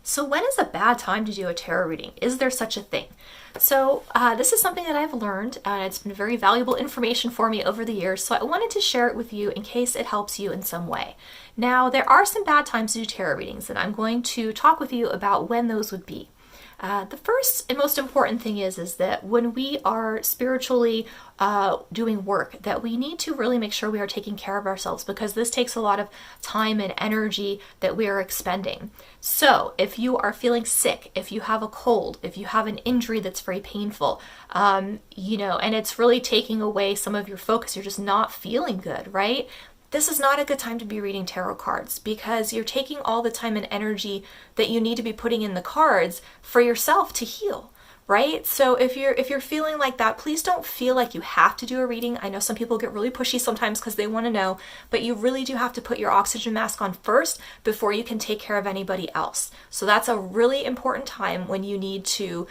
So when is a bad time to do a tarot reading? Is there such a thing? So this is something that I've learned, and it's been very valuable information for me over the years, so I wanted to share it with you in case it helps you in some way. Now, there are some bad times to do tarot readings, and I'm going to talk with you about when those would be. The first and most important thing is that when we are spiritually doing work, that we need to really make sure we are taking care of ourselves, because this takes a lot of time and energy that we are expending. So if you are feeling sick, if you have a cold, if you have an injury that's very painful, and it's really taking away some of your focus, you're just not feeling good, right? This is not a good time to be reading tarot cards, because you're taking all the time and energy that you need to be putting in the cards for yourself to heal, right? So if you're feeling like that, please don't feel like you have to do a reading. I know some people get really pushy sometimes because they want to know, but you really do have to put your oxygen mask on first before you can take care of anybody else. So that's a really important time when you need to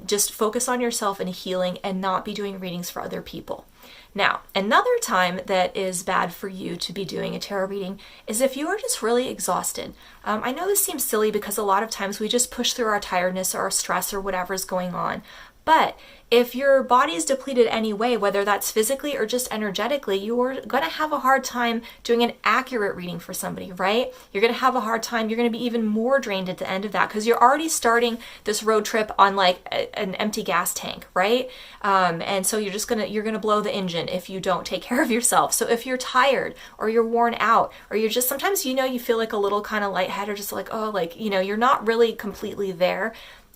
just focus on yourself and healing and not be doing readings for other people. Now, another time that is bad for you to be doing a tarot reading is if you are just really exhausted. I know this seems silly because a lot of times we just push through our tiredness or our stress or whatever is going on. But if your body is depleted anyway, whether that's physically or just energetically, you're going to have a hard time doing an accurate reading for somebody, right? You're going to have a hard time. You're going to be even more drained at the end of that because you're already starting this road trip on like an empty gas tank, right? And so you're going to blow the engine if you don't take care of yourself. So if you're tired or you're worn out or you're just sometimes, you feel like a little kind of lightheaded, just like, you're not really completely there.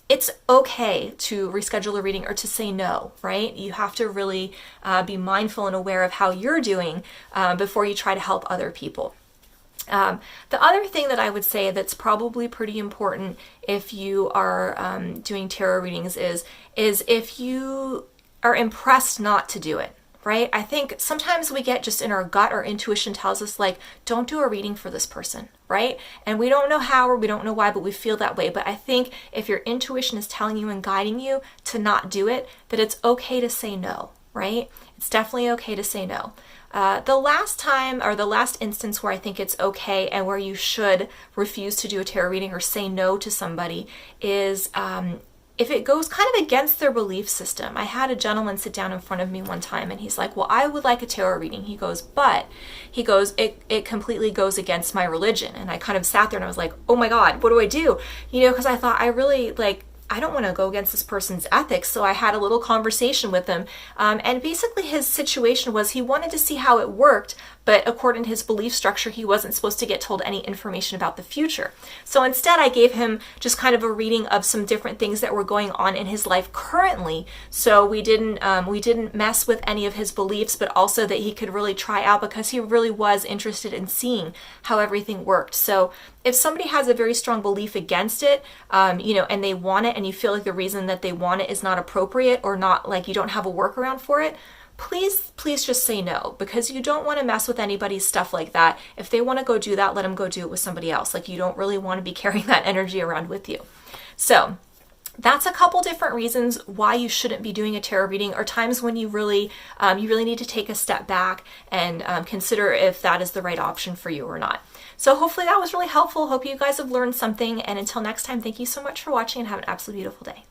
It's okay to reschedule a reading or to say no, right? You have to really be mindful and aware of how you're doing before you try to help other people. The other thing that I would say that's probably pretty important if you are doing tarot readings is if you are impressed not to do it. Right? I think sometimes we get just in our gut, our intuition tells us like, don't do a reading for this person, right? And we don't know how or we don't know why, but we feel that way. But I think if your intuition is telling you and guiding you to not do it, that it's okay to say no, right? It's definitely okay to say no. The last time or the last instance where I think it's okay and where you should refuse to do a tarot reading or say no to somebody is if it goes kind of against their belief system. I had a gentleman sit down in front of me one time and he's like, well, I would like a tarot reading. He goes, it completely goes against my religion. And I kind of sat there and I was like, oh my God, what do I do? Because I thought I don't want to go against this person's ethics. So I had a little conversation with him. And basically his situation was he wanted to see how it worked, but according to his belief structure, he wasn't supposed to get told any information about the future. So instead, I gave him just kind of a reading of some different things that were going on in his life currently. So we didn't mess with any of his beliefs, but also that he could really try out because he really was interested in seeing how everything worked. So if somebody has a very strong belief against it, and they want it, and you feel like the reason that they want it is not appropriate or not like you don't have a workaround for it, please just say no, because you don't want to mess with anybody's stuff like that. If they want to go do that, let them go do it with somebody else. Like, you don't really want to be carrying that energy around with you. So that's a couple different reasons why you shouldn't be doing a tarot reading, or times when you really need to take a step back and consider if that is the right option for you or not. So hopefully that was really helpful. Hope you guys have learned something. And until next time, thank you so much for watching and have an absolutely beautiful day.